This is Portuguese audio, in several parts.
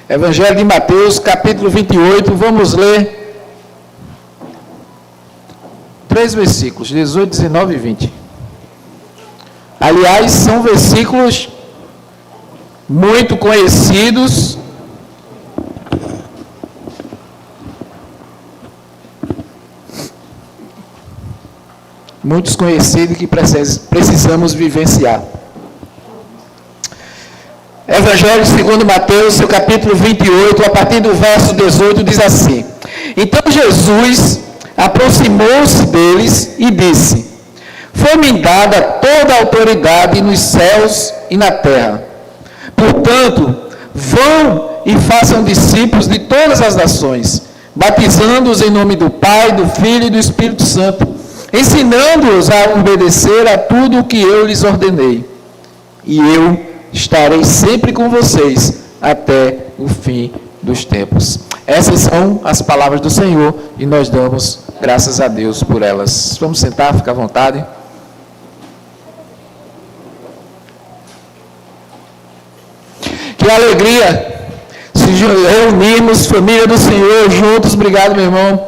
Evangelho de Mateus, capítulo 28, vamos ler 3 versículos, 18, 19 e 20. Aliás, são versículos muito conhecidos, que precisamos vivenciar. Evangelho segundo Mateus, seu capítulo 28, a partir do verso 18, diz assim: Então Jesus aproximou-se deles e disse: Foi-me dada toda a autoridade nos céus e na terra. Portanto, vão e façam discípulos de todas as nações, batizando-os em nome do Pai, do Filho e do Espírito Santo, ensinando-os a obedecer a tudo o que eu lhes ordenei. E eu estarei sempre com vocês até o fim dos tempos. Essas são as palavras do Senhor e nós damos graças a Deus por elas. Vamos sentar, ficar à vontade. Que alegria se reunirmos, família do Senhor, juntos, obrigado meu irmão,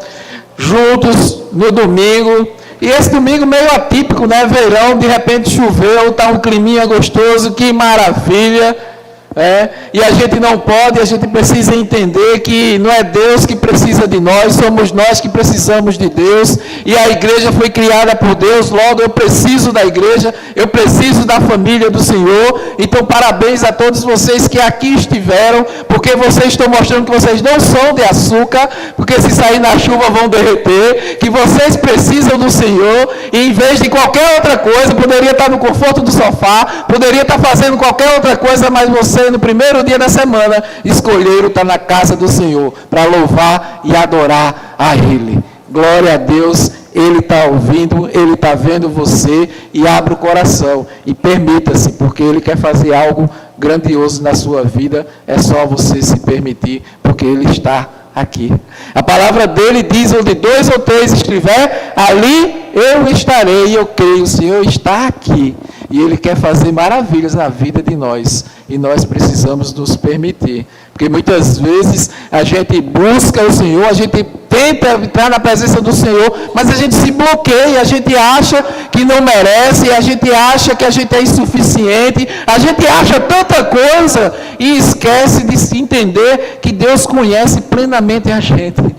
juntos no domingo. E esse domingo meio atípico, né? Verão, de repente choveu, está um climinha gostoso, que maravilha. E a gente não pode, a gente precisa entender que não é Deus que precisa de nós, somos nós que precisamos de Deus, e a igreja foi criada por Deus, logo eu preciso da igreja, eu preciso da família do Senhor. Então parabéns a todos vocês que aqui estiveram, porque vocês estão mostrando que vocês não são de açúcar, porque se sair na chuva vão derreter, que vocês precisam do Senhor, e em vez de qualquer outra coisa, poderia estar no conforto do sofá, poderia estar fazendo qualquer outra coisa, mas você no primeiro dia da semana escolheram estar na casa do Senhor para louvar e adorar a Ele. Glória a Deus, Ele está ouvindo, Ele está vendo você, e abra o coração e permita-se, porque Ele quer fazer algo grandioso na sua vida. É só você se permitir, porque Ele está aqui. A palavra dele diz: onde 2 ou 3 estiver, ali eu estarei. E eu creio, o Senhor está aqui e Ele quer fazer maravilhas na vida de nós, e nós precisamos nos permitir, porque muitas vezes a gente busca o Senhor, a gente tenta entrar na presença do Senhor, mas a gente se bloqueia, a gente acha que não merece, a gente acha que a gente é insuficiente, a gente acha tanta coisa e esquece de se entender que Deus conhece plenamente a gente.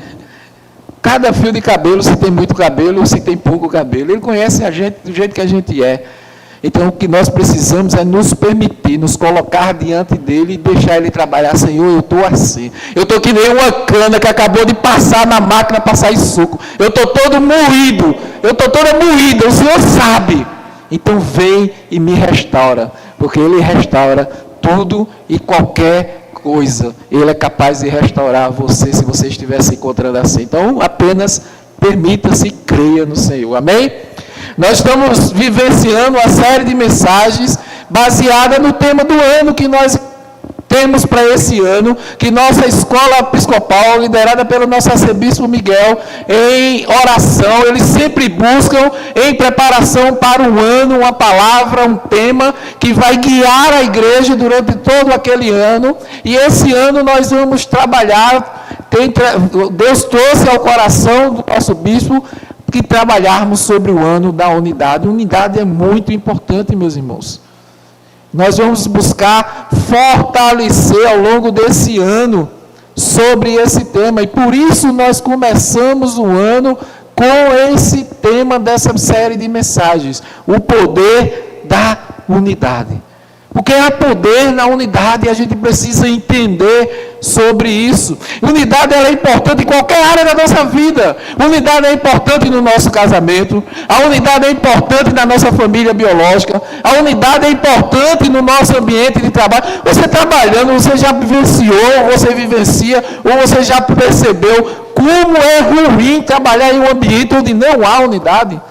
Cada fio de cabelo, se tem muito cabelo ou se tem pouco cabelo, Ele conhece a gente do jeito que a gente é. Então o que nós precisamos é nos permitir, nos colocar diante dEle e deixar Ele trabalhar. Senhor, eu estou assim, eu estou que nem uma cana que acabou de passar na máquina para sair suco, eu estou todo moído, eu estou toda moída, o Senhor sabe. Então vem e me restaura, porque Ele restaura tudo e qualquer coisa. Ele é capaz de restaurar você, se você estiver se encontrando assim. Então apenas permita-se e creia no Senhor. Amém? Nós estamos vivenciando uma série de mensagens baseada no tema do ano que nós temos para esse ano, que nossa escola episcopal, liderada pelo nosso arcebispo Miguel, em oração, eles sempre buscam, em preparação para um ano, uma palavra, um tema que vai guiar a igreja durante todo aquele ano. E esse ano nós vamos trabalhar, Deus trouxe ao coração do nosso bispo, que trabalharmos sobre o ano da unidade. Unidade é muito importante, meus irmãos. Nós vamos buscar fortalecer ao longo desse ano sobre esse tema, e por isso nós começamos o ano com esse tema dessa série de mensagens: o poder da unidade. Porque há poder na unidade e a gente precisa entender sobre isso. Unidade ela é importante em qualquer área da nossa vida. Unidade é importante no nosso casamento. A unidade é importante na nossa família biológica. A unidade é importante no nosso ambiente de trabalho. Você trabalhando, você já vivenciou, você vivencia, ou você já percebeu como é ruim trabalhar em um ambiente onde não há unidade.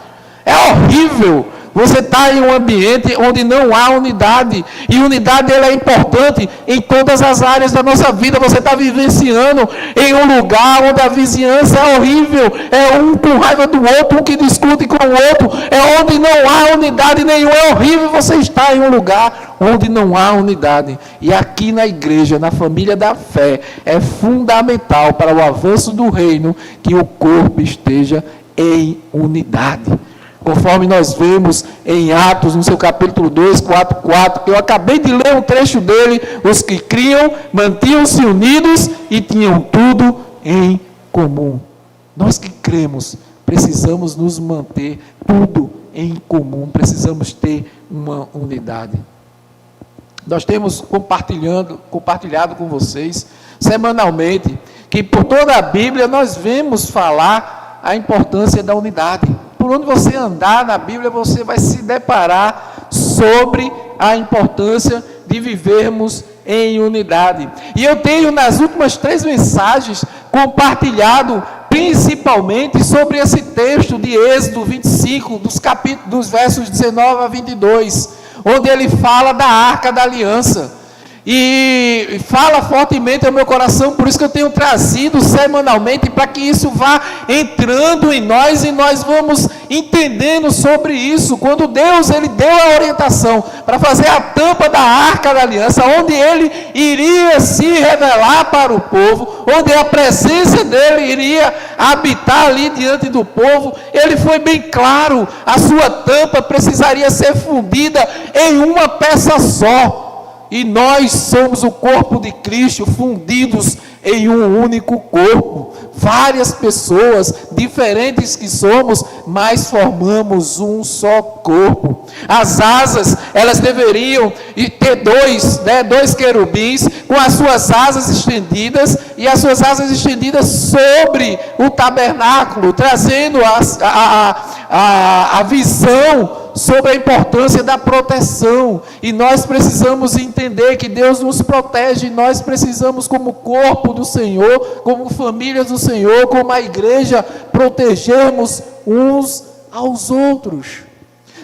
É horrível Você está em um ambiente onde não há unidade. E unidade ela é importante em todas as áreas da nossa vida. Você está vivenciando em um lugar onde a vizinhança é horrível. É um com raiva do outro, um que discute com o outro. É onde não há unidade nenhuma. É horrível você estar em um lugar onde não há unidade. E aqui na igreja, na família da fé, é fundamental para o avanço do reino que o corpo esteja em unidade. Conforme nós vemos em Atos, no seu capítulo 2, 4, que eu acabei de ler um trecho dele, os que criam, mantinham-se unidos e tinham tudo em comum. Nós que cremos, precisamos nos manter tudo em comum, precisamos ter uma unidade. Nós temos compartilhado com vocês, semanalmente, que por toda a Bíblia nós vemos falar a importância da unidade. Por onde você andar na Bíblia, você vai se deparar sobre a importância de vivermos em unidade. E eu tenho, nas últimas 3 mensagens, compartilhado principalmente sobre esse texto de Êxodo 25, dos versos 19 a 22, onde ele fala da Arca da Aliança. E fala fortemente ao meu coração, por isso que eu tenho trazido semanalmente, para que isso vá entrando em nós e nós vamos entendendo sobre isso. Quando Deus ele deu a orientação para fazer a tampa da Arca da Aliança, onde ele iria se revelar para o povo, onde a presença dele iria habitar ali diante do povo, ele foi bem claro, a sua tampa precisaria ser fundida em uma peça só. E nós somos o corpo de Cristo, fundidos em um único corpo. Várias pessoas, diferentes que somos, mas formamos um só corpo. As asas, elas deveriam ter dois querubins, com as suas asas estendidas, e as suas asas estendidas sobre o tabernáculo, trazendo a visão sobre a importância da proteção. E nós precisamos entender que Deus nos protege, e nós precisamos, como corpo do Senhor, como família do Senhor, como a igreja, protegermos uns aos outros.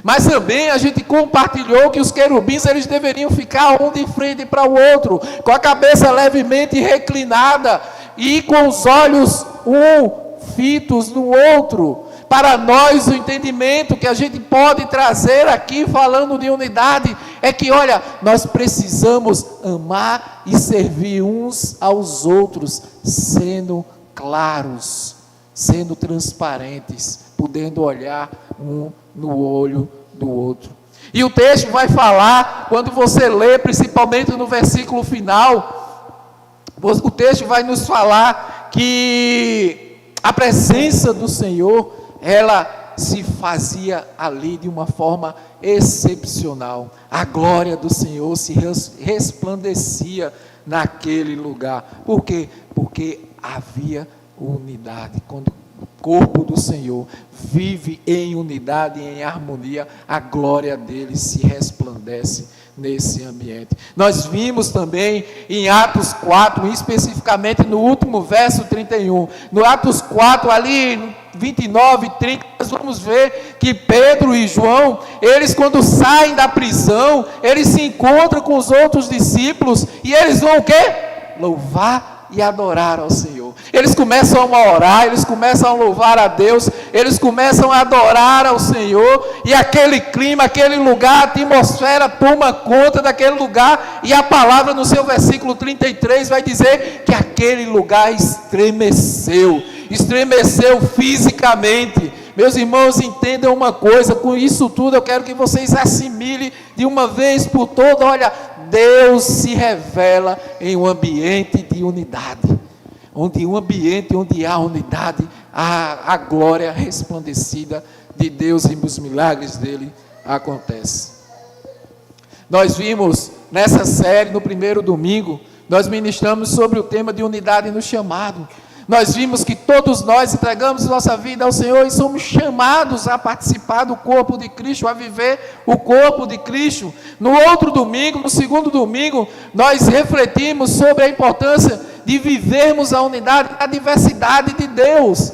Mas também a gente compartilhou que os querubins eles deveriam ficar um de frente para o outro, com a cabeça levemente reclinada e com os olhos fitos no outro. Para nós, o entendimento que a gente pode trazer aqui, falando de unidade, é que, olha, nós precisamos amar e servir uns aos outros, sendo claros, sendo transparentes, podendo olhar um no olho do outro. E o texto vai falar, quando você lê, principalmente no versículo final, o texto vai nos falar que a presença do Senhor, ela se fazia ali de uma forma excepcional. A glória do Senhor se resplandecia naquele lugar. Por quê? Porque havia unidade. Quando o corpo do Senhor vive em unidade e em harmonia, a glória dele se resplandece nesse ambiente. Nós vimos também em Atos 4, especificamente no último verso 31, no Atos 4, ali 29 e 30, nós vamos ver que Pedro e João, eles quando saem da prisão, eles se encontram com os outros discípulos, e eles vão o quê? Louvar e adorar ao Senhor. Eles começam a orar, eles começam a louvar a Deus, eles começam a adorar ao Senhor, e aquele clima, aquele lugar, a atmosfera toma conta daquele lugar, e a palavra no seu versículo 33 vai dizer que aquele lugar estremeceu fisicamente. Meus irmãos, entendam uma coisa, com isso tudo eu quero que vocês assimilem de uma vez por todas. Olha, Deus se revela em um ambiente de unidade, onde há unidade, há a glória resplandecida de Deus, e os milagres dele acontecem. Nós vimos nessa série, no primeiro domingo, nós ministramos sobre o tema de unidade no chamado. Nós vimos que todos nós entregamos nossa vida ao Senhor e somos chamados a participar do corpo de Cristo, a viver o corpo de Cristo. No outro domingo, no segundo domingo, nós refletimos sobre a importância de vivermos a unidade, a diversidade de Deus.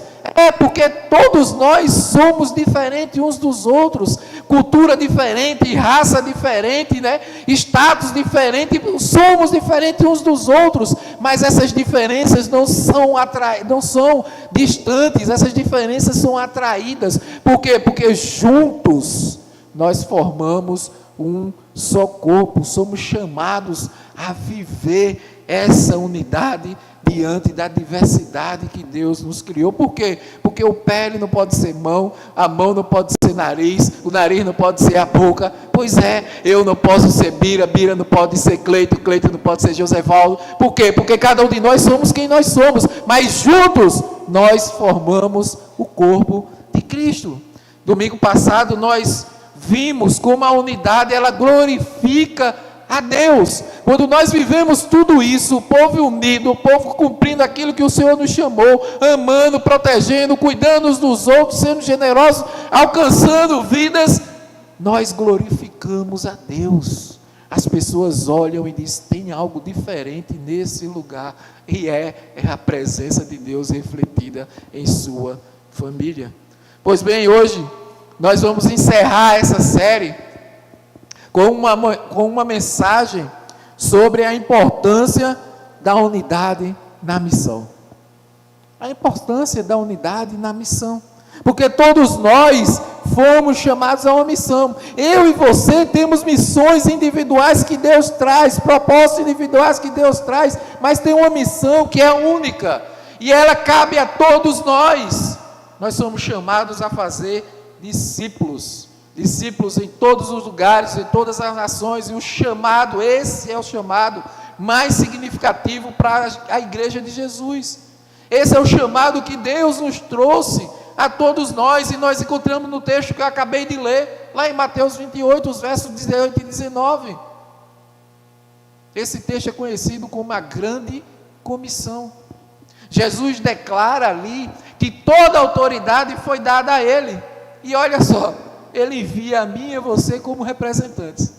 Porque todos nós somos diferentes uns dos outros. cultura diferente, raça diferente, né? Status diferente, somos diferentes uns dos outros, mas essas diferenças não são distantes, essas diferenças são atraídas. Por quê? Porque juntos nós formamos um só corpo, somos chamados a viver essa unidade diante da diversidade que Deus nos criou. Por quê? Porque o pé não pode ser mão, a mão não pode ser nariz, o nariz não pode ser a boca. Pois é, eu não posso ser Bira, Bira não pode ser Cleito, Cleito não pode ser Josevaldo. Por quê? Porque cada um de nós somos quem nós somos, mas juntos nós formamos o corpo de Cristo. Domingo passado nós vimos como a unidade ela glorifica a Deus. Quando nós vivemos tudo isso, o povo unido, o povo cumprindo aquilo que o Senhor nos chamou, amando, protegendo, cuidando uns dos outros, sendo generosos, alcançando vidas, nós glorificamos a Deus. As pessoas olham e dizem, tem algo diferente nesse lugar, e é a presença de Deus refletida em sua família. Pois bem, hoje nós vamos encerrar essa série com uma mensagem sobre a importância da unidade na missão. A importância da unidade na missão. Porque todos nós fomos chamados a uma missão. Eu e você temos missões individuais que Deus traz, propósitos individuais que Deus traz, mas tem uma missão que é única, e ela cabe a todos nós. Nós somos chamados a fazer discípulos em todos os lugares, em todas as nações, e esse é o chamado mais significativo para a igreja de Jesus. Esse é o chamado que Deus nos trouxe a todos nós, e nós encontramos no texto que eu acabei de ler, lá em Mateus 28, os versos 18 e 19. Esse texto é conhecido como a grande comissão. Jesus declara ali que toda a autoridade foi dada a Ele, e olha só, Ele envia a mim e a você como representantes.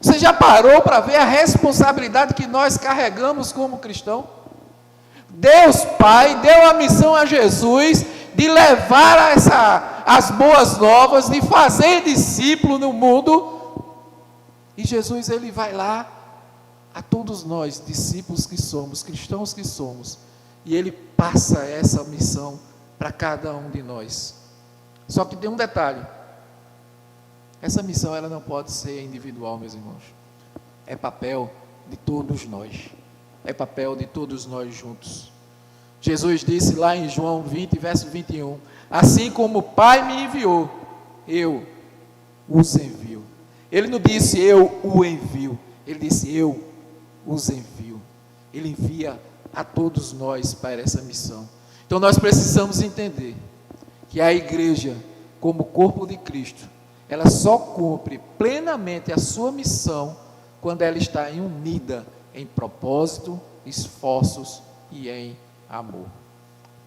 Você já parou para ver a responsabilidade que nós carregamos como cristão? Deus Pai deu a missão a Jesus de levar as boas novas, de fazer discípulo no mundo, e Jesus ele vai lá a todos nós, discípulos que somos, cristãos que somos, e Ele passa essa missão para cada um de nós. Só que tem um detalhe: essa missão ela não pode ser individual, meus irmãos. É papel de todos nós. É papel de todos nós juntos. Jesus disse lá em João 20, verso 21, assim como o Pai me enviou, eu os envio. Ele não disse eu o envio, ele disse eu os envio. Ele envia a todos nós para essa missão. Então nós precisamos entender que a igreja, como corpo de Cristo, ela só cumpre plenamente a sua missão quando ela está unida em propósito, esforços e em amor.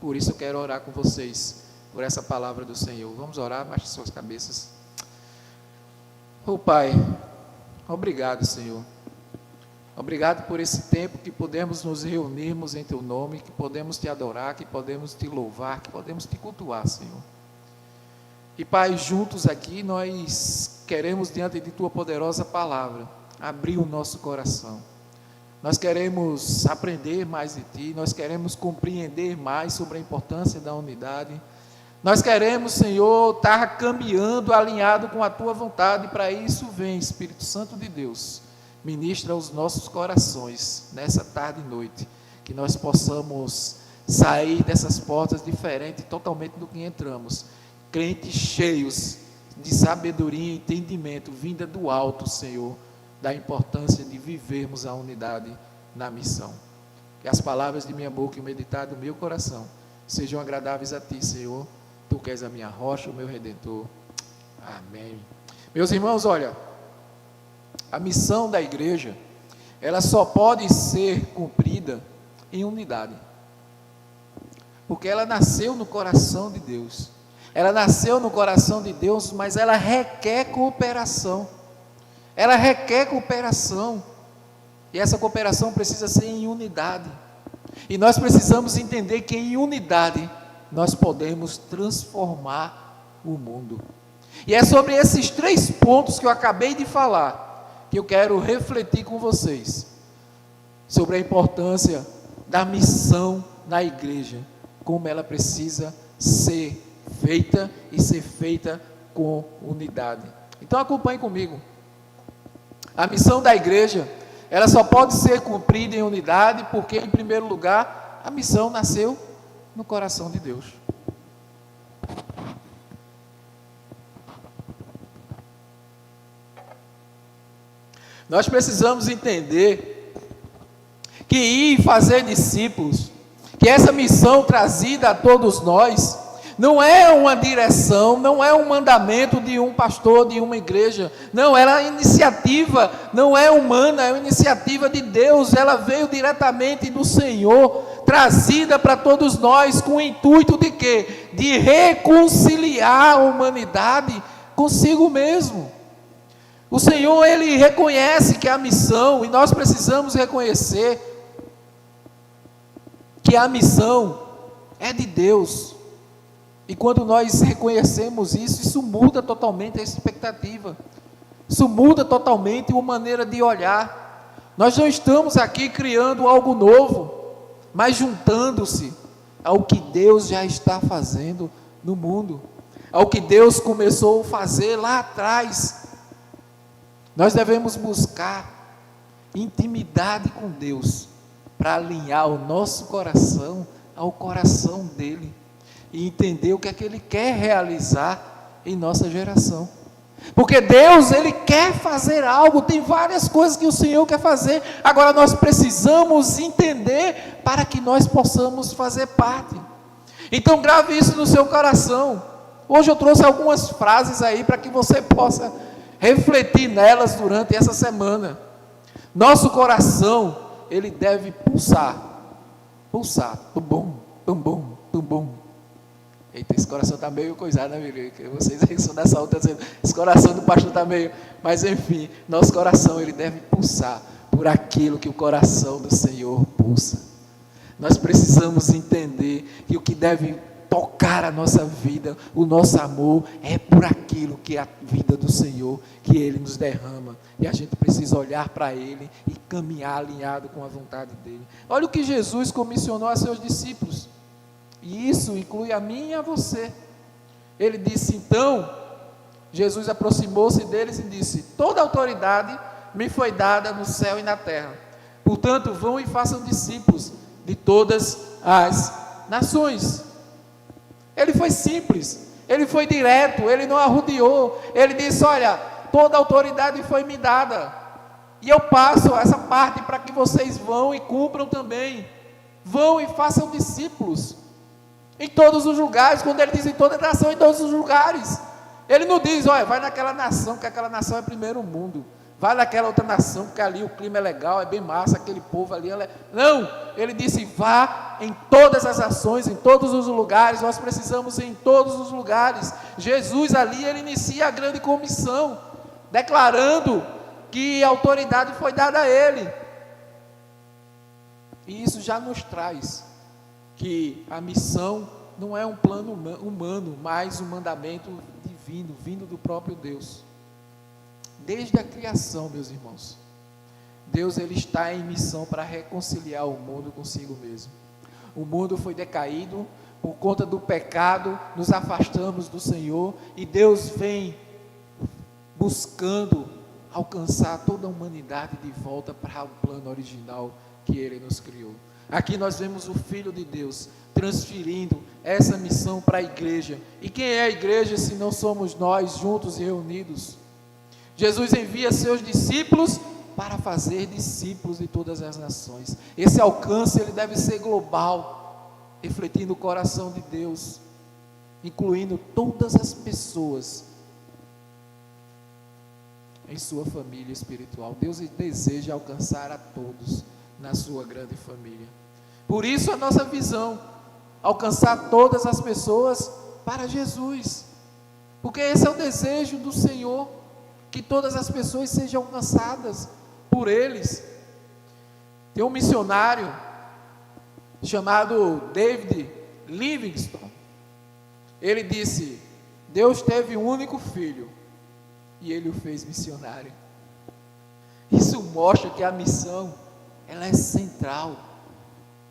Por isso eu quero orar com vocês por essa palavra do Senhor. Vamos orar, baixe suas cabeças. Oh Pai, obrigado, Senhor. Obrigado por esse tempo que podemos nos reunirmos em Teu nome, que podemos Te adorar, que podemos Te louvar, que podemos Te cultuar, Senhor. E Pai, juntos aqui nós queremos, diante de Tua poderosa palavra, abrir o nosso coração. Nós queremos aprender mais de Ti, nós queremos compreender mais sobre a importância da unidade. Nós queremos, Senhor, estar caminhando, alinhado com a Tua vontade, e para isso vem, Espírito Santo de Deus, ministra os nossos corações, nessa tarde e noite, que nós possamos sair dessas portas diferente totalmente do que entramos, crentes cheios de sabedoria e entendimento, vinda do alto, Senhor, da importância de vivermos a unidade na missão. Que as palavras de minha boca e o meditar do meu coração sejam agradáveis a Ti, Senhor. Tu que és a minha rocha, o meu Redentor. Amém. Meus irmãos, olha, a missão da igreja, ela só pode ser cumprida em unidade, porque ela nasceu no coração de Deus. Ela nasceu no coração de Deus, mas ela requer cooperação. Ela requer cooperação. E essa cooperação precisa ser em unidade. E nós precisamos entender que em unidade nós podemos transformar o mundo. E é sobre esses 3 pontos que eu acabei de falar, que eu quero refletir com vocês, sobre a importância da missão na igreja, como ela precisa ser feita e ser feita com unidade. Então acompanhe comigo. A missão da igreja, ela só pode ser cumprida em unidade, porque em primeiro lugar, a missão nasceu no coração de Deus. Nós precisamos entender que ir fazer discípulos, que essa missão trazida a todos nós, não é uma direção, não é um mandamento de um pastor, de uma igreja, não, ela é iniciativa, não é humana, é uma iniciativa de Deus, ela veio diretamente do Senhor, trazida para todos nós, com o intuito de quê? De reconciliar a humanidade consigo mesmo. O Senhor, Ele reconhece que a missão, e nós precisamos reconhecer, que a missão é de Deus, e quando nós reconhecemos isso, isso muda totalmente a expectativa, isso muda totalmente a maneira de olhar. Nós não estamos aqui criando algo novo, mas juntando-se ao que Deus já está fazendo no mundo, ao que Deus começou a fazer lá atrás. Nós devemos buscar intimidade com Deus, para alinhar o nosso coração ao coração dele, e entender o que é que Ele quer realizar em nossa geração, porque Deus, Ele quer fazer algo, tem várias coisas que o Senhor quer fazer, agora nós precisamos entender, para que nós possamos fazer parte. Então grave isso no seu coração. Hoje eu trouxe algumas frases aí, para que você possa refletir nelas durante essa semana. Nosso coração, ele deve pulsar, pum bum, pum bum, pum bum. Eita, esse coração está meio coisado, né, amigo? Vocês aí que são dessa outra, dizendo, esse coração do pastor está meio... Mas enfim, nosso coração, ele deve pulsar por aquilo que o coração do Senhor pulsa. Nós precisamos entender que o que deve tocar a nossa vida, o nosso amor, é por aquilo que é a vida do Senhor, que Ele nos derrama, e a gente precisa olhar para Ele, e caminhar alinhado com a vontade dEle. Olha o que Jesus comissionou a seus discípulos, e isso inclui a mim e a você. Ele disse, então, Jesus aproximou-se deles e disse, toda autoridade me foi dada no céu e na terra, portanto vão e façam discípulos de todas as nações. Ele foi simples, ele foi direto, ele não arrodeou, ele disse, olha, toda autoridade foi me dada, e eu passo essa parte para que vocês vão e cumpram também, vão e façam discípulos, em todos os lugares. Quando ele diz em toda nação, em todos os lugares, ele não diz, olha, vai naquela nação, que aquela nação é primeiro mundo, vai naquela outra nação, porque ali o clima é legal, é bem massa, aquele povo ali, não, ele disse, vá em todas as ações, em todos os lugares. Nós precisamos ir em todos os lugares. Jesus ali, ele inicia a grande comissão, declarando que a autoridade foi dada a ele, e isso já nos traz que a missão não é um plano humano, mas um mandamento divino, vindo do próprio Deus. Desde a criação, meus irmãos, Deus, ele está em missão para reconciliar o mundo consigo mesmo. O mundo foi decaído, por conta do pecado, nos afastamos do Senhor, e Deus vem buscando alcançar toda a humanidade de volta para o plano original que Ele nos criou. Aqui nós vemos o Filho de Deus transferindo essa missão para a igreja. E quem é a igreja se não somos nós juntos e reunidos? Jesus envia seus discípulos para fazer discípulos de todas as nações. Esse alcance, ele deve ser global, refletindo o coração de Deus, incluindo todas as pessoas em sua família espiritual. Deus deseja alcançar a todos na sua grande família. Por isso a nossa visão, alcançar todas as pessoas para Jesus, porque esse é o desejo do Senhor, que todas as pessoas sejam alcançadas por eles. Tem um missionário chamado David Livingstone. Ele disse Deus teve um único filho e ele o fez missionário. Isso mostra que a missão, ela é central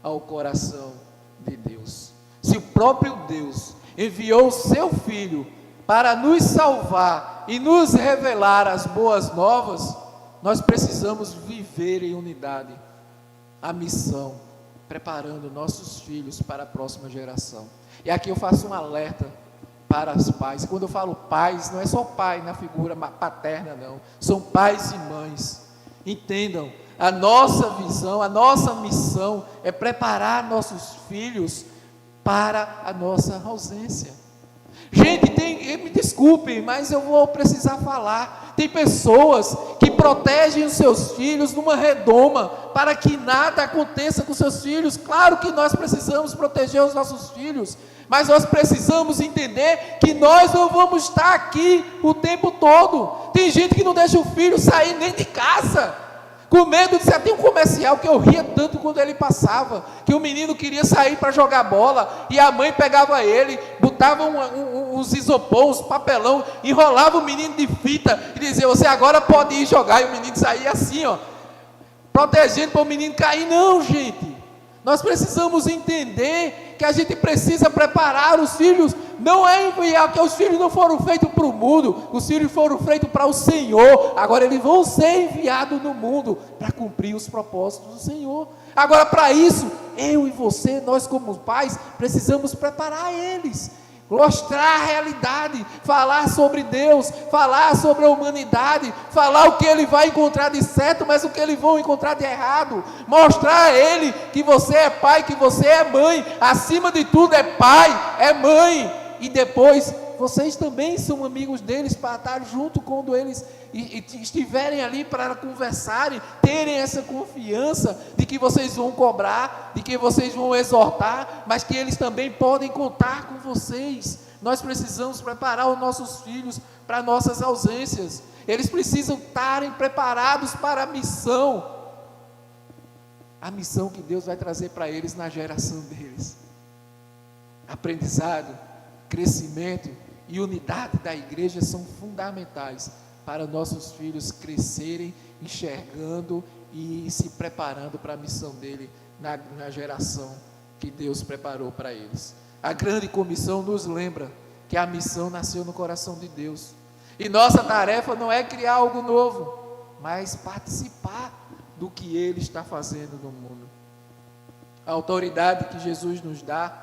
ao coração de Deus. Se o próprio Deus enviou o seu filho para nos salvar e nos revelar as boas novas, nós precisamos viver em unidade a missão, preparando nossos filhos para a próxima geração. E aqui eu faço um alerta para os pais. Quando eu falo pais, não é só pai na figura paterna, não. São pais e mães. Entendam, a nossa visão, a nossa missão é preparar nossos filhos para a nossa ausência. Gente, me desculpem, mas eu vou precisar falar. Tem pessoas que protegem os seus filhos numa redoma para que nada aconteça com seus filhos. Claro que nós precisamos proteger os nossos filhos, mas nós precisamos entender que nós não vamos estar aqui o tempo todo. Tem gente que não deixa o filho sair nem de casa, com medo de ser. Tem um comercial que eu ria tanto quando ele passava, que o menino queria sair para jogar bola, e a mãe pegava ele, botava uns isopor, uns papelão, enrolava o menino de fita, e dizia, você agora pode ir jogar, e o menino saía assim, ó, protegendo para o menino cair. Não, gente, nós precisamos entender que a gente precisa preparar os filhos. Não é enviar, porque os filhos não foram feitos para o mundo, os filhos foram feitos para o Senhor. Agora eles vão ser enviados no mundo para cumprir os propósitos do Senhor. Agora, para isso, eu e você, nós como pais, precisamos preparar eles, mostrar a realidade, falar sobre Deus, falar sobre a humanidade, falar o que ele vai encontrar de certo, mas o que eles vão encontrar de errado, mostrar a ele que você é pai, que você é mãe, acima de tudo é pai, é mãe, e depois vocês também são amigos deles, para estar junto quando eles estiverem ali para conversarem, terem essa confiança de que vocês vão cobrar, de que vocês vão exortar, mas que eles também podem contar com vocês. Nós precisamos preparar os nossos filhos para nossas ausências. Eles precisam estarem preparados para a missão que Deus vai trazer para eles na geração deles. Aprendizado, crescimento e unidade da igreja são fundamentais para nossos filhos crescerem, enxergando e se preparando para a missão dele na geração que Deus preparou para eles. A grande comissão nos lembra que a missão nasceu no coração de Deus, e nossa tarefa não é criar algo novo, mas participar do que Ele está fazendo no mundo. A autoridade que Jesus nos dá,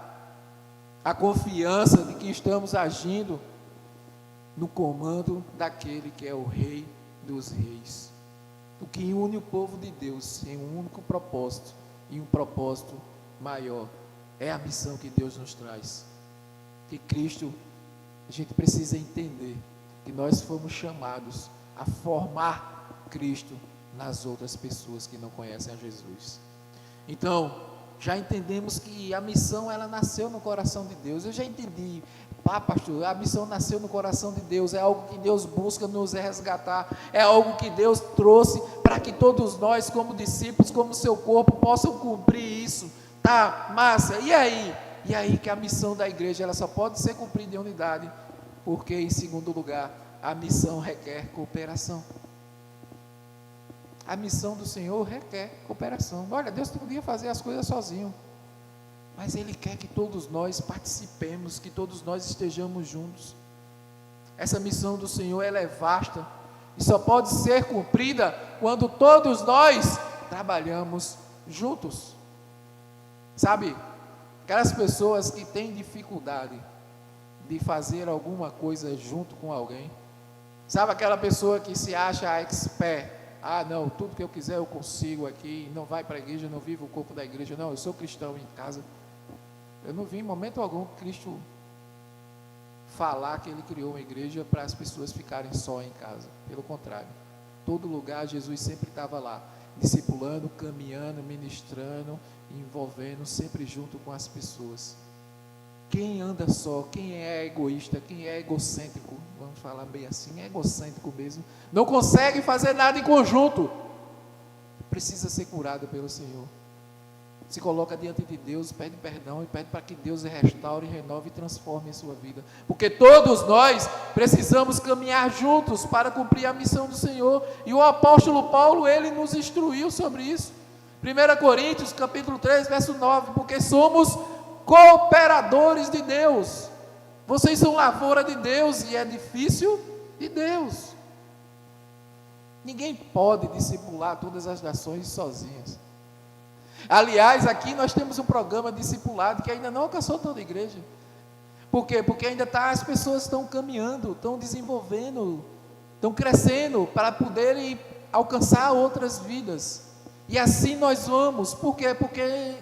a confiança de que estamos agindo no comando daquele que é o Rei dos Reis, o que une o povo de Deus em um único propósito, e um propósito maior, é a missão que Deus nos traz. Que Cristo, a gente precisa entender que nós fomos chamados a formar Cristo nas outras pessoas que não conhecem a Jesus. Então, já entendemos que a missão, ela nasceu no coração de Deus. Eu já entendi, pastor, a missão nasceu no coração de Deus, é algo que Deus busca nos resgatar, é algo que Deus trouxe para que todos nós, como discípulos, como seu corpo, possam cumprir isso. Tá, massa, e aí? E aí que a missão da igreja, ela só pode ser cumprida em unidade, porque, em segundo lugar, a missão requer cooperação. A missão do Senhor requer cooperação. Olha, Deus podia fazer as coisas sozinho, mas Ele quer que todos nós participemos, que todos nós estejamos juntos. Essa missão do Senhor, ela é vasta, e só pode ser cumprida quando todos nós trabalhamos juntos. Sabe, aquelas pessoas que têm dificuldade de fazer alguma coisa junto com alguém, sabe aquela pessoa que se acha expert, não, tudo que eu quiser eu consigo aqui, não vai para a igreja, não vive o corpo da igreja, não, eu sou cristão em casa. Eu não vi em momento algum Cristo falar que Ele criou uma igreja para as pessoas ficarem só em casa, pelo contrário, todo lugar Jesus sempre estava lá, discipulando, caminhando, ministrando, envolvendo, sempre junto com as pessoas. Quem anda só, quem é egoísta, quem é egocêntrico, vamos falar bem assim, é egocêntrico mesmo, não consegue fazer nada em conjunto, precisa ser curado pelo Senhor. se coloca diante de Deus, pede perdão e pede para que Deus restaure, renove e transforme a sua vida. Porque todos nós precisamos caminhar juntos para cumprir a missão do Senhor. E o apóstolo Paulo, ele nos instruiu sobre isso. 1 Coríntios, capítulo 3, verso 9, porque somos cooperadores de Deus. Vocês são lavoura de Deus e edifício de Deus. Ninguém pode discipular todas as nações sozinhas. Aliás, aqui nós temos um programa discipulado que ainda não alcançou toda a igreja. Por quê? Porque ainda as pessoas estão caminhando, estão desenvolvendo, estão crescendo para poderem alcançar outras vidas. E assim nós vamos. Por quê? Porque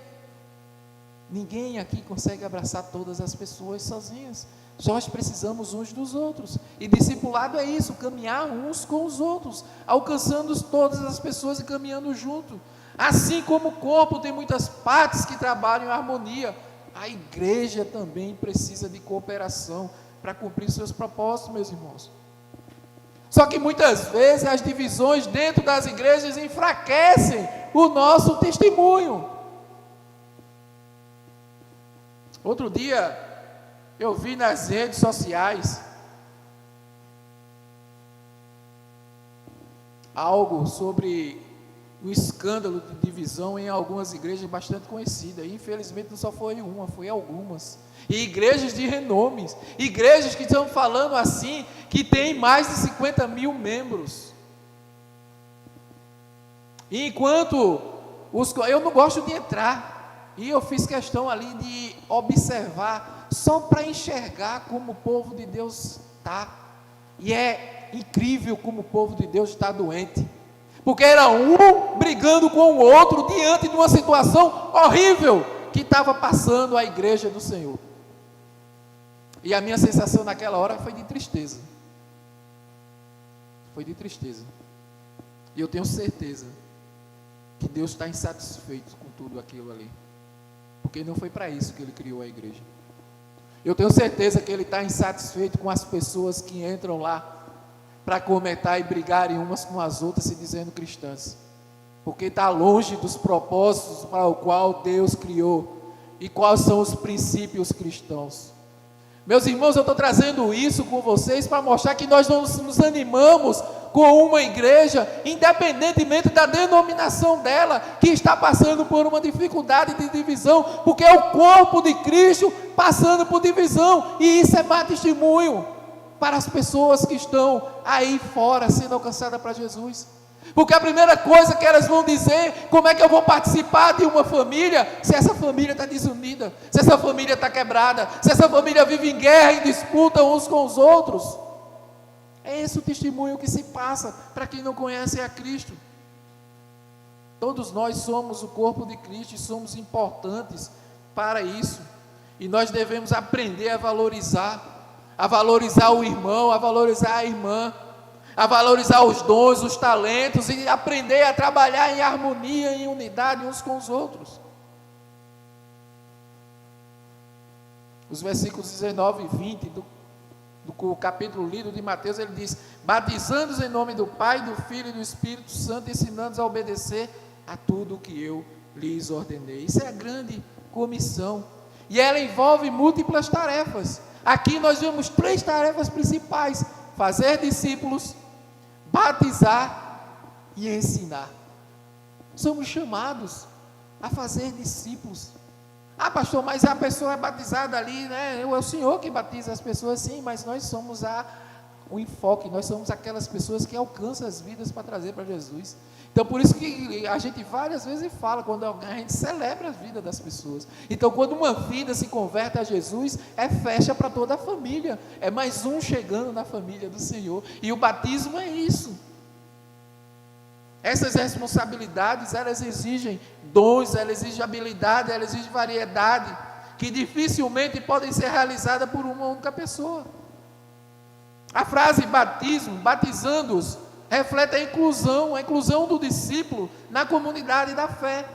ninguém aqui consegue abraçar todas as pessoas sozinhas. Nós precisamos uns dos outros. E discipulado é isso, caminhar uns com os outros, alcançando todas as pessoas e caminhando junto. Assim como o corpo tem muitas partes que trabalham em harmonia, a igreja também precisa de cooperação para cumprir seus propósitos, meus irmãos. Só que muitas vezes as divisões dentro das igrejas enfraquecem o nosso testemunho. Outro dia, eu vi nas redes sociais algo sobre um escândalo de divisão em algumas igrejas bastante conhecidas. E infelizmente não só foi uma, foi algumas. E igrejas de renome, igrejas que estão falando assim, que tem mais de 50 mil membros. E enquanto eu não gosto de entrar, e eu fiz questão ali de observar, só para enxergar como o povo de Deus está. E é incrível como o povo de Deus está doente. Porque era um brigando com o outro diante de uma situação horrível que estava passando a igreja do Senhor. E a minha sensação naquela hora foi de tristeza. Foi de tristeza. E eu tenho certeza que Deus está insatisfeito com tudo aquilo ali. Porque não foi para isso que Ele criou a igreja. Eu tenho certeza que Ele está insatisfeito com as pessoas que entram lá para comentar e brigarem umas com as outras se dizendo cristãs, porque está longe dos propósitos para o qual Deus criou e quais são os princípios cristãos. Meus irmãos, eu estou trazendo isso com vocês para mostrar que nós não nos animamos com uma igreja, independentemente da denominação dela, que está passando por uma dificuldade de divisão, porque é o corpo de Cristo passando por divisão, e isso é má testemunho para as pessoas que estão aí fora sendo alcançadas para Jesus. Porque a primeira coisa que elas vão dizer: como é que eu vou participar de uma família se essa família está desunida, se essa família está quebrada, se essa família vive em guerra e disputa uns com os outros? É esse o testemunho que se passa para quem não conhece a Cristo. Todos nós somos o corpo de Cristo e somos importantes para isso, e nós devemos aprender a valorizar o irmão, a valorizar a irmã, a valorizar os dons, os talentos, e aprender a trabalhar em harmonia, em unidade uns com os outros. Os versículos 19 e 20 do capítulo lido de Mateus, ele diz: batizando-os em nome do Pai, do Filho e do Espírito Santo, ensinando-os a obedecer a tudo o que eu lhes ordenei. Isso é a grande comissão, e ela envolve múltiplas tarefas. Aqui nós vemos 3 tarefas principais: fazer discípulos, batizar e ensinar. Somos chamados a fazer discípulos. Ah, pastor, mas a pessoa é batizada ali, né? É o Senhor que batiza as pessoas, sim, mas nós somos o enfoque, nós somos aquelas pessoas que alcançam as vidas para trazer para Jesus. Então, por isso que a gente várias vezes fala, quando a gente celebra a vida das pessoas. Então, quando uma vida se converte a Jesus, é festa para toda a família, é mais um chegando na família do Senhor, e o batismo é isso. Essas responsabilidades, elas exigem dons, elas exigem habilidade, elas exigem variedade, que dificilmente podem ser realizadas por uma única pessoa. A frase batismo, batizando-os, reflete a inclusão do discípulo na comunidade da fé,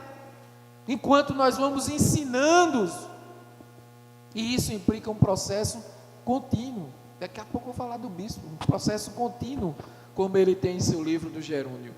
enquanto nós vamos ensinando-os, e isso implica um processo contínuo. Daqui a pouco eu vou falar do bispo, um processo contínuo, como ele tem em seu livro do Gerúndio.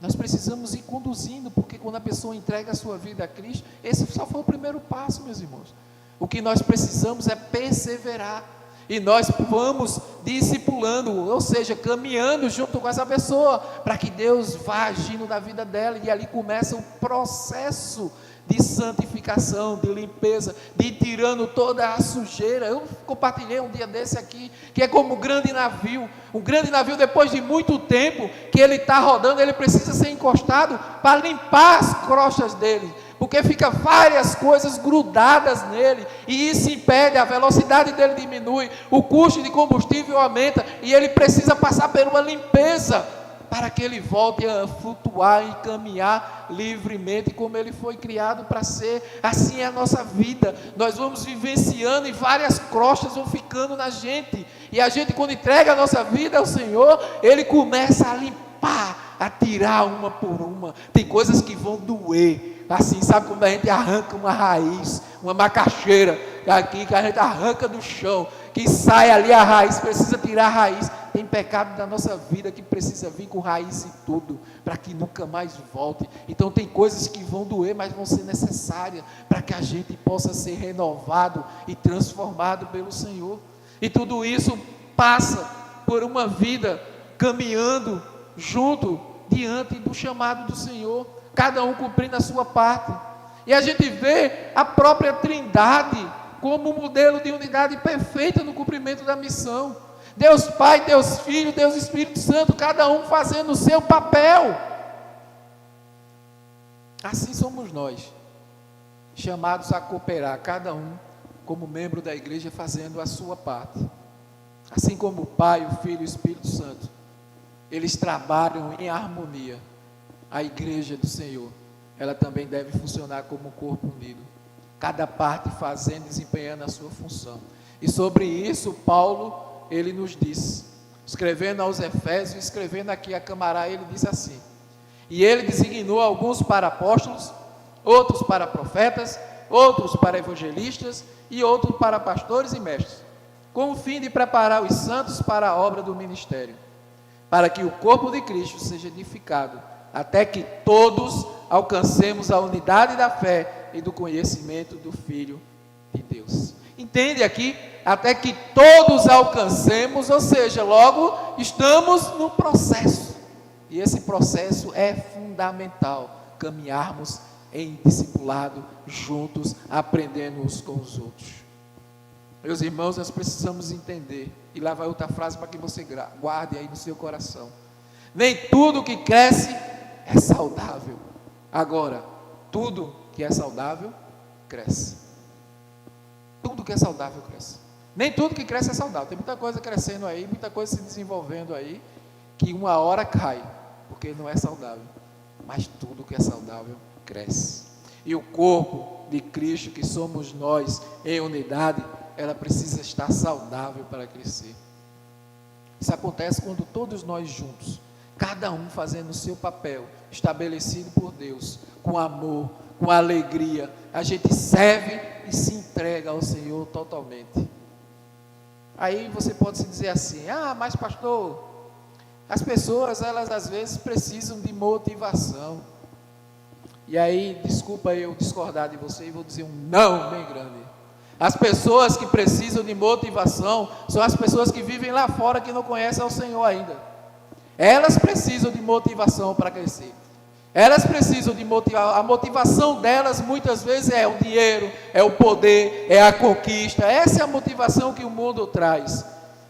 Nós precisamos ir conduzindo, porque quando a pessoa entrega a sua vida a Cristo, esse só foi o primeiro passo, meus irmãos. O que nós precisamos é perseverar, e nós vamos discipulando, ou seja, caminhando junto com essa pessoa, para que Deus vá agindo na vida dela, e ali começa o processo de santificação, de limpeza, de ir tirando toda a sujeira. Eu compartilhei um dia desse aqui, que é como um grande navio depois de muito tempo, que ele está rodando, ele precisa ser encostado, para limpar as crostas dele, porque fica várias coisas grudadas nele, e isso impede, a velocidade dele diminui, o custo de combustível aumenta, e ele precisa passar por uma limpeza, para que ele volte a flutuar e caminhar livremente, como ele foi criado para ser. Assim é a nossa vida, nós vamos vivenciando, e várias crostas vão ficando na gente, e a gente, quando entrega a nossa vida ao Senhor, ele começa a limpar, a tirar uma por uma. Tem coisas que vão doer, assim, sabe como a gente arranca uma raiz, uma macaxeira, aqui que a gente arranca do chão, que sai ali a raiz, precisa tirar a raiz. Tem pecado da nossa vida que precisa vir com raiz e tudo, para que nunca mais volte. Então tem coisas que vão doer, mas vão ser necessárias, para que a gente possa ser renovado e transformado pelo Senhor. E tudo isso passa por uma vida caminhando junto, diante do chamado do Senhor, cada um cumprindo a sua parte. E a gente vê a própria Trindade como um modelo de unidade perfeita no cumprimento da missão. Deus Pai, Deus Filho, Deus Espírito Santo, cada um fazendo o seu papel. Assim somos nós, chamados a cooperar, cada um como membro da igreja, fazendo a sua parte. Assim como o Pai, o Filho e o Espírito Santo, eles trabalham em harmonia. A igreja do Senhor, ela também deve funcionar como um corpo unido, cada parte fazendo, desempenhando a sua função. E sobre isso, Paulo, ele nos diz, escrevendo aos Efésios, escrevendo aqui a Camará, ele diz assim: e ele designou alguns para apóstolos, outros para profetas, outros para evangelistas, e outros para pastores e mestres, com o fim de preparar os santos para a obra do ministério, para que o corpo de Cristo seja edificado, até que todos alcancemos a unidade da fé e do conhecimento do Filho de Deus. Entende aqui? Até que todos alcancemos, ou seja, logo estamos no processo, e esse processo é fundamental, caminharmos em discipulado juntos, aprendendo uns com os outros. Meus irmãos, nós precisamos entender, e lá vai outra frase para que você guarde aí no seu coração: nem tudo que cresce é saudável. Agora, tudo que é saudável cresce. Tudo que é saudável cresce. Nem tudo que cresce é saudável. Tem muita coisa crescendo aí, muita coisa se desenvolvendo aí, que uma hora cai, porque não é saudável. Mas tudo que é saudável cresce. E o corpo de Cristo, que somos nós em unidade, ela precisa estar saudável para crescer. Isso acontece quando todos nós juntos, cada um fazendo o seu papel, estabelecido por Deus, com amor, com alegria, a gente serve e se entrega ao Senhor totalmente. Aí você pode se dizer assim: ah, mas pastor, as pessoas, elas às vezes precisam de motivação. E aí, desculpa eu discordar de você e vou dizer um não bem grande. As pessoas que precisam de motivação são as pessoas que vivem lá fora, que não conhecem ao Senhor ainda. Elas precisam de motivação para crescer. Elas precisam de motivar. A motivação delas muitas vezes é o dinheiro, é o poder, é a conquista. Essa é a motivação que o mundo traz.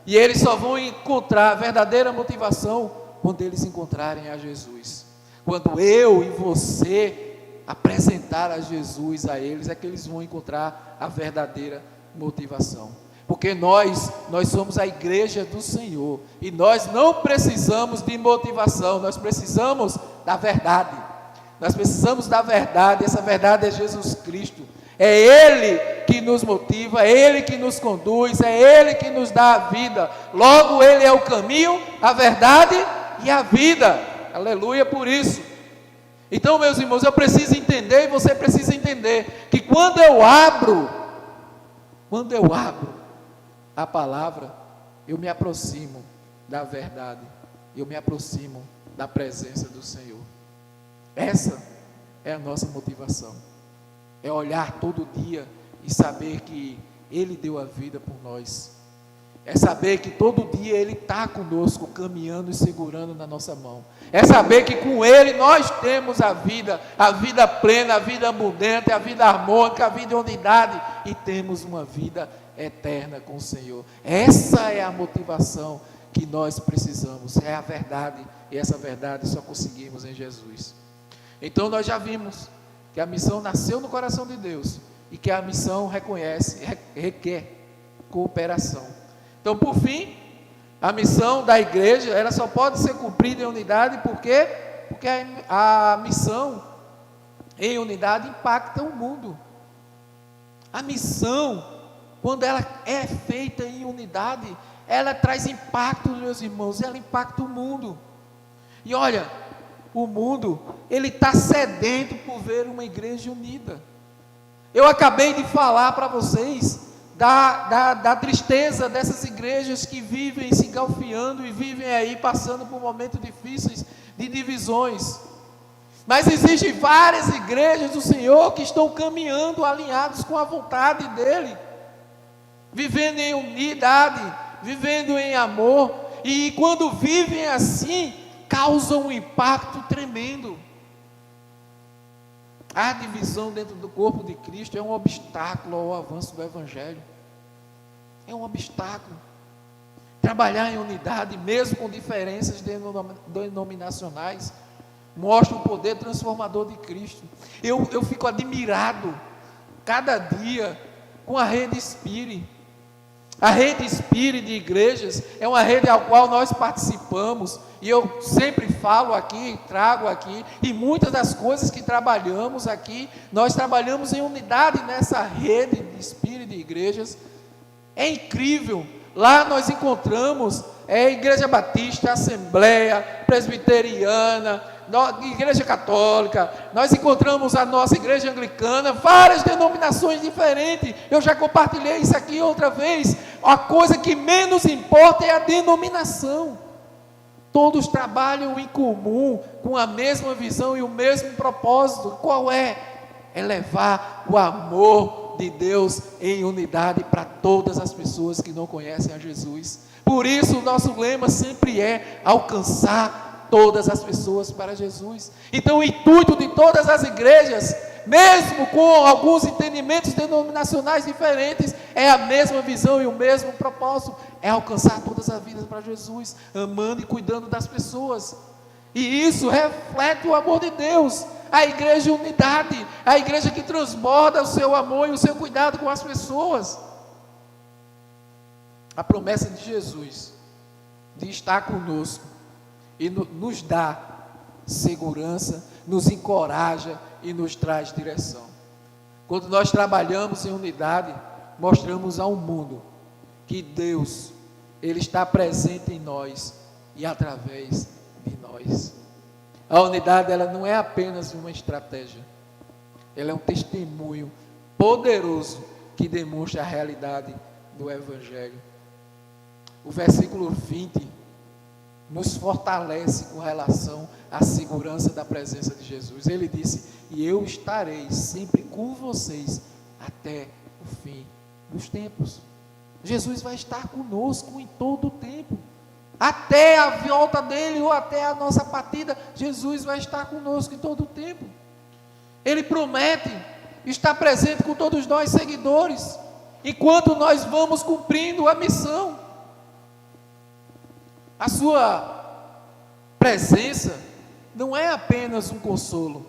E eles só vão encontrar a verdadeira motivação quando eles encontrarem a Jesus. Quando eu e você apresentar a Jesus a eles, é que eles vão encontrar a verdadeira motivação. Porque nós somos a igreja do Senhor, e nós não precisamos de motivação, nós precisamos da verdade. Nós precisamos da verdade. Essa verdade é Jesus Cristo. É Ele que nos motiva, é Ele que nos conduz, é Ele que nos dá a vida. Logo, Ele é o caminho, a verdade e a vida. Aleluia por isso. Então, meus irmãos, eu preciso entender, e você precisa entender, que quando eu abro a palavra, eu me aproximo da verdade, eu me aproximo da presença do Senhor. Essa é a nossa motivação. É olhar todo dia e saber que Ele deu a vida por nós. É saber que todo dia Ele está conosco, caminhando e segurando na nossa mão. É saber que com Ele nós temos a vida plena, a vida abundante, a vida harmônica, a vida em unidade, e temos uma vida eterna com o Senhor. Essa é a motivação que nós precisamos, é a verdade, e essa verdade só conseguimos em Jesus. Então nós já vimos que a missão nasceu no coração de Deus, e que a missão requer cooperação. Então, por fim, a missão da igreja, ela só pode ser cumprida em unidade, por quê? Porque a missão em unidade impacta o mundo. A missão, quando ela é feita em unidade, ela traz impacto, meus irmãos, ela impacta o mundo. E olha, o mundo, ele está sedento por ver uma igreja unida. Eu acabei de falar para vocês da tristeza dessas igrejas que vivem se engalfiando e vivem aí passando por momentos difíceis de divisões. Mas existem várias igrejas do Senhor que estão caminhando alinhados com a vontade dEle, vivendo em unidade, vivendo em amor, e quando vivem assim, causam um impacto tremendo. A divisão dentro do corpo de Cristo é um obstáculo ao avanço do Evangelho. É um obstáculo. Trabalhar em unidade, mesmo com diferenças denominacionais, mostra o poder transformador de Cristo. Eu fico admirado, cada dia, com a rede Spirit. A rede Spirit de igrejas é uma rede ao qual nós participamos, e eu sempre falo aqui, trago aqui, e muitas das coisas que trabalhamos aqui, nós trabalhamos em unidade nessa rede de Spirit de igrejas. É incrível. Lá nós encontramos Igreja Batista, Assembleia, Presbiteriana, Igreja Católica, nós encontramos a nossa Igreja Anglicana, várias denominações diferentes. Eu já compartilhei isso aqui outra vez. A coisa que menos importa é a denominação. Todos trabalham em comum, com a mesma visão e o mesmo propósito. Qual é? É levar o amor de Deus em unidade para todas as pessoas que não conhecem a Jesus. Por isso o nosso lema sempre é alcançar todas as pessoas para Jesus. Então o intuito de todas as igrejas, mesmo com alguns entendimentos denominacionais diferentes, é a mesma visão e o mesmo propósito, é alcançar todas as vidas para Jesus, amando e cuidando das pessoas. E isso reflete o amor de Deus, a igreja unidade, a igreja que transborda o seu amor e o seu cuidado com as pessoas. A promessa de Jesus, de estar conosco, e nos dá segurança, nos encoraja e nos traz direção. Quando nós trabalhamos em unidade, mostramos ao mundo que Deus, Ele está presente em nós e através de nós. A unidade, ela não é apenas uma estratégia, ela é um testemunho poderoso que demonstra a realidade do Evangelho. O versículo 20 nos fortalece com relação à segurança da presença de Jesus. Ele disse: e eu estarei sempre com vocês até o fim dos tempos. Jesus vai estar conosco em todo o tempo, até a volta dele ou até a nossa partida. Jesus vai estar conosco em todo o tempo. Ele promete estar presente com todos nós seguidores, enquanto nós vamos cumprindo a missão. A sua presença não é apenas um consolo,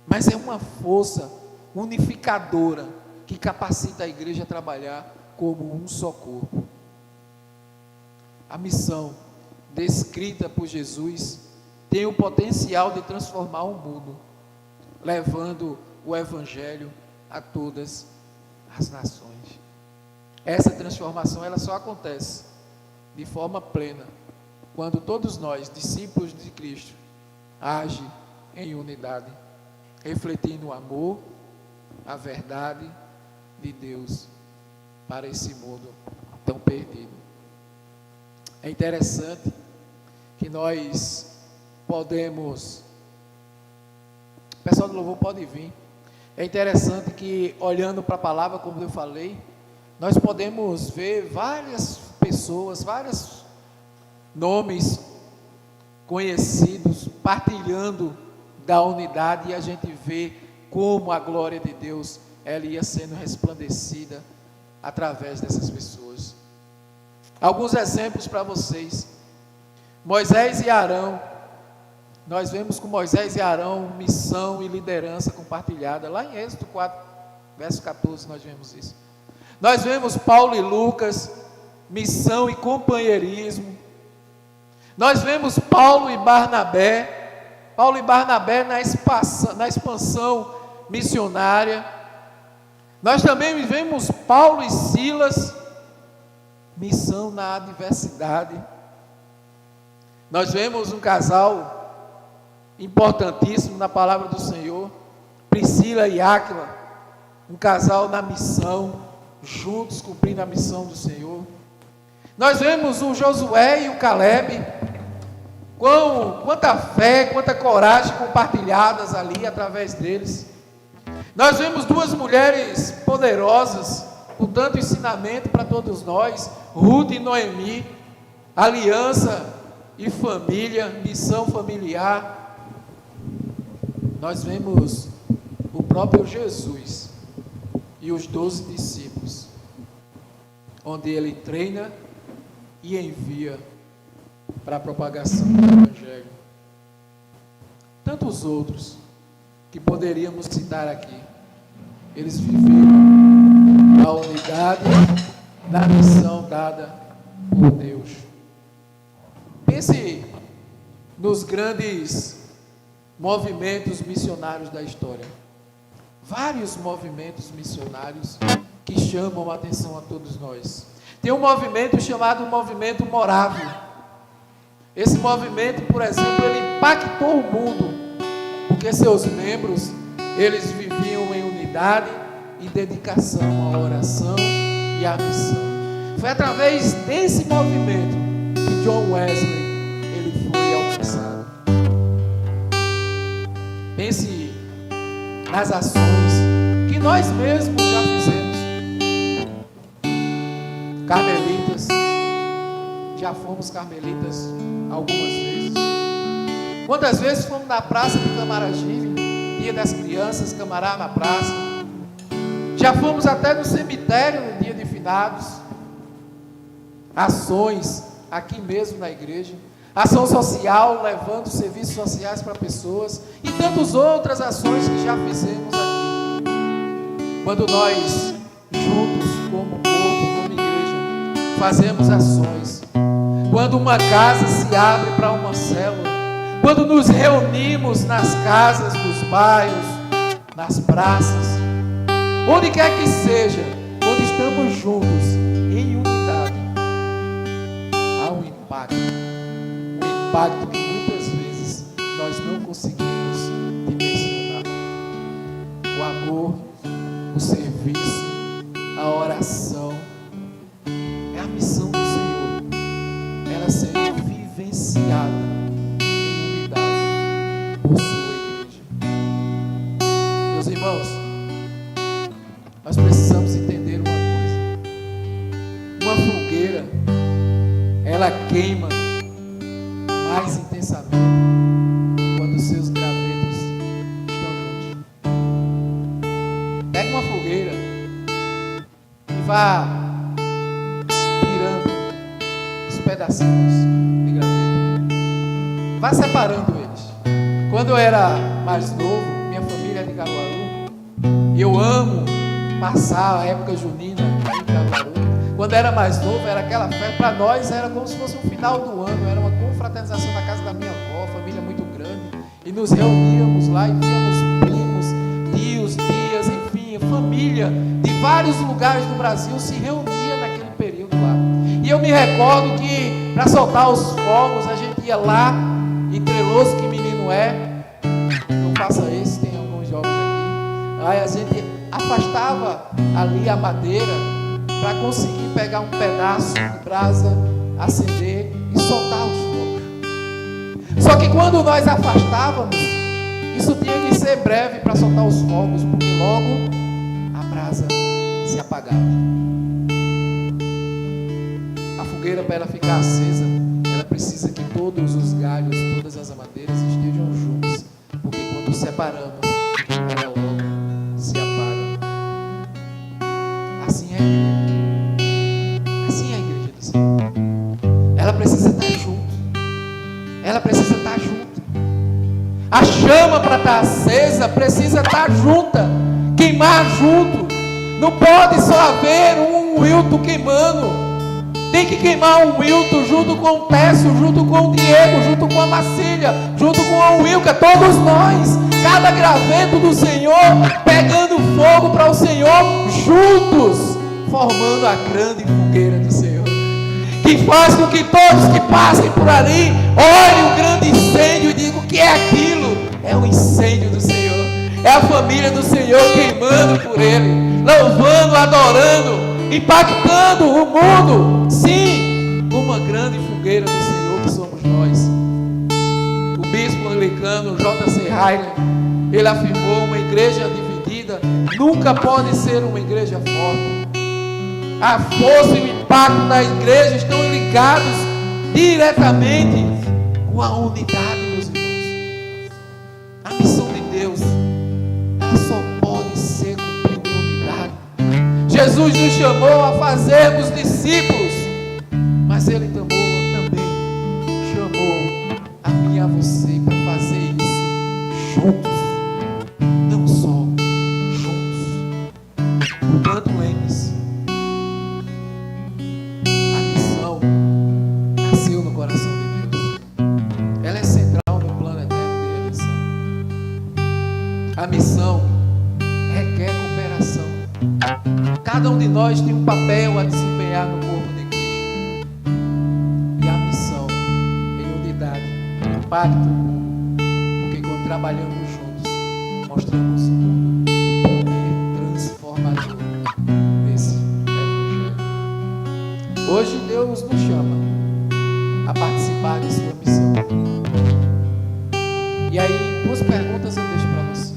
mas é uma força unificadora que capacita a igreja a trabalhar como um só corpo. A missão descrita por Jesus tem o potencial de transformar o mundo, levando o Evangelho a todas as nações. Essa transformação, ela só acontece de forma plena quando todos nós, discípulos de Cristo, agem em unidade, refletindo o amor, a verdade de Deus para esse mundo tão perdido. É interessante que nós podemos pessoal do louvor pode vir. É interessante que, olhando para a palavra, como eu falei, nós podemos ver várias pessoas, vários nomes conhecidos partilhando da unidade, e a gente vê como a glória de Deus ela ia sendo resplandecida através dessas pessoas. Alguns exemplos para vocês. Moisés e Arão. Nós vemos com Moisés e Arão missão e liderança compartilhada. Lá em Êxodo 4, verso 14, nós vemos isso. Nós vemos Paulo e Lucas, missão e companheirismo. Nós vemos Paulo e Barnabé na expansão missionária. Nós também vemos Paulo e Silas, missão na adversidade. Nós vemos um casal importantíssimo na palavra do Senhor, Priscila e Áquila, um casal na missão, juntos cumprindo a missão do Senhor. Nós vemos o Josué e o Caleb, quanta fé, quanta coragem compartilhadas ali através deles. Nós vemos duas mulheres poderosas, com tanto ensinamento para todos nós, Ruth e Noemi, aliança e família, missão familiar. Nós vemos o próprio Jesus e os 12 discípulos, onde ele treina e envia para a propagação do Evangelho. Tantos outros que poderíamos citar aqui, eles viveram a unidade da missão dada por Deus. Pense nos grandes movimentos missionários da história. Vários movimentos missionários que chamam a atenção a todos nós. Tem um movimento chamado Movimento Morável. Esse movimento, por exemplo, ele impactou o mundo, porque seus membros, eles viviam em unidade e dedicação à oração e à missão. Foi através desse movimento que John Wesley ele foi alcançado. Pense nas ações que nós mesmos já fizemos. Carmelitas, já fomos carmelitas algumas vezes. Quantas vezes fomos na praça de Camaragibe, dia das crianças, camará na praça. Já fomos até no cemitério no dia de finados. Ações aqui mesmo na igreja. Ação social, levando serviços sociais para pessoas, e tantas outras ações que já fizemos aqui. Quando nós, juntos, como povo, como igreja, fazemos ações. Quando uma casa se abre para uma célula. Quando nos reunimos nas casas, nos bairros, nas praças, onde quer que seja, quando estamos juntos, em unidade, há um impacto. Impacto que muitas vezes nós não conseguimos dimensionar. O amor, o serviço, a oração, é a missão do Senhor. Ela sendo vivenciada em unidade por sua igreja. Meus irmãos, nós precisamos entender uma coisa. Uma fogueira, ela queima mais intensamente quando os seus gravetos estão juntos. Pega uma fogueira e vá tirando os pedacinhos de graveto. Vá separando eles. Quando eu era mais novo, minha família é de Caruaru, eu amo passar a época junina em Caruaru. Quando era mais novo, era aquela festa, para nós era como se fosse um final do ano, era uma confraternização na casa da minha avó, família muito grande, e nos reuníamos lá e víamos primos, tios, tias, enfim, família de vários lugares do Brasil se reunia naquele período lá. E eu me recordo que para soltar os fogos, a gente ia lá, em Treloso, que menino é, não faça isso, tem alguns jovens aqui, aí a gente afastava ali a madeira, para conseguir pegar um pedaço de brasa, acender e soltar os fogos. Só que quando nós afastávamos, Isso tinha que ser breve para soltar os fogos, porque logo a brasa se apagava. A fogueira, para ela ficar acesa, ela precisa que todos os galhos, todas as madeiras estejam juntos, porque quando separamos, ela logo se apaga. Assim é a igreja. Assim é a igreja do Senhor. Ela precisa estar junto. Ela precisa estar junto. A chama, para estar acesa, precisa estar junta, queimar junto. Não pode só haver um Wilton queimando. Tem que queimar um Wilton junto com o Pécio, junto com o Diego, junto com a Marcília, junto com o Wilca, todos nós, cada graveto do Senhor, pegando fogo para o Senhor, juntos, formando a grande fogueira do Senhor, que faz com que todos que passem por ali, olhem o grande incêndio e digam: o que é aquilo? É o incêndio do Senhor, é a família do Senhor queimando por Ele, louvando, adorando, impactando o mundo, sim, com uma grande fogueira do Senhor que somos nós. O bispo anglicano J.C. Hyler, ele afirmou: uma igreja dividida nunca pode ser uma igreja forte. A força e o impacto da igreja estão ligados diretamente com a unidade, meus irmãos. A missão de Deus, ela só pode ser cumprida em unidade. Jesus nos chamou a fazermos discípulos, mas Ele também chamou a mim e a você para fazer isso juntos, não só juntos. Portanto, lembre-se, a missão nasceu no coração de Deus, ela é central no plano eterno de redenção. A missão requer cooperação. Cada um de nós tem um papel a desempenhar no corpo da igreja. E a missão, em unidade, impacta o mundo. Porque quando trabalhamos juntos, mostramos o mundo o poder transformador desse evangelho. Hoje Deus nos chama a participar de sua missão. E aí, duas perguntas eu deixo para você.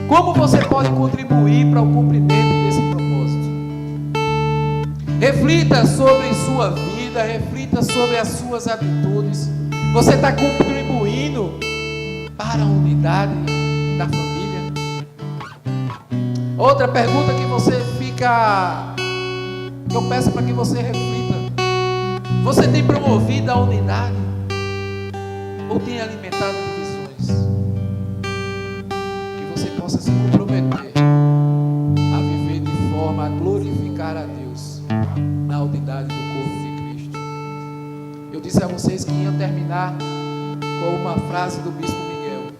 Como você pode contribuir para o cumprimento desse propósito? Reflita sobre sua vida, reflita sobre as suas atitudes. Você está contribuindo para a unidade da família? Outra pergunta que eu peço para que você reflita: você tem promovido a unidade ou tem alimentado divisões? Possa se comprometer a viver de forma a glorificar a Deus na unidade do corpo de Cristo. Eu disse a vocês que ia terminar com uma frase do Bispo Miguel.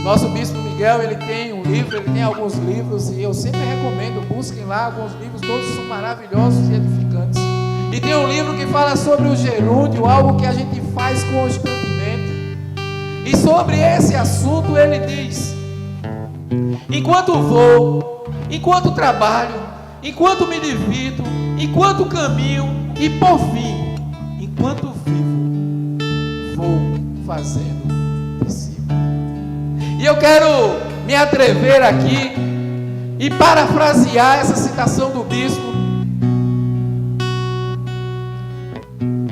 Nosso Bispo Miguel, ele tem um livro, ele tem alguns livros, e eu sempre recomendo, busquem lá alguns livros, todos são maravilhosos e edificantes. E tem um livro que fala sobre o gerúndio, algo que a gente faz constantemente. E sobre esse assunto ele diz: enquanto vou, enquanto trabalho, enquanto me divirto, enquanto caminho e por fim, enquanto vivo, vou fazendo discípulos. E eu quero me atrever aqui e parafrasear essa citação do bispo.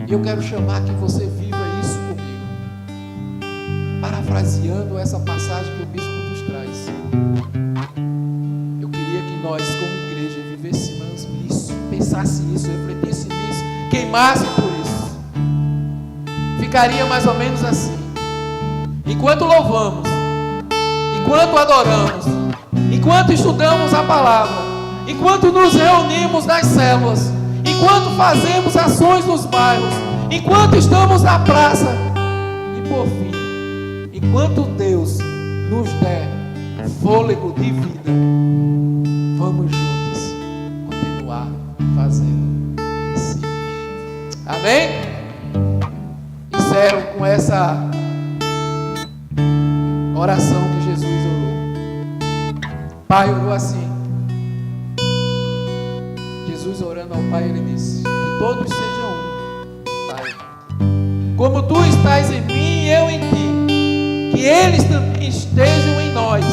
E eu quero chamar que você viva isso comigo, parafraseando essa passagem que o bispo nos traz. Eu queria que nós, como igreja, vivêssemos isso, pensasse isso, refletisse nisso, queimasse por isso. Ficaria mais ou menos assim: enquanto louvamos, enquanto adoramos, enquanto estudamos a palavra, enquanto nos reunimos nas células, enquanto fazemos ações nos bairros, enquanto estamos na praça, e por fim, enquanto Deus nos der fôlego de vida, vamos juntos continuar fazendo discípulos. Amém? Encerro com essa oração que Jesus orou. Pai orou assim. Jesus orando ao Pai, ele disse: que todos sejam um, Pai. Como tu estás em mim, eu em ti. que eles também estejam em nós,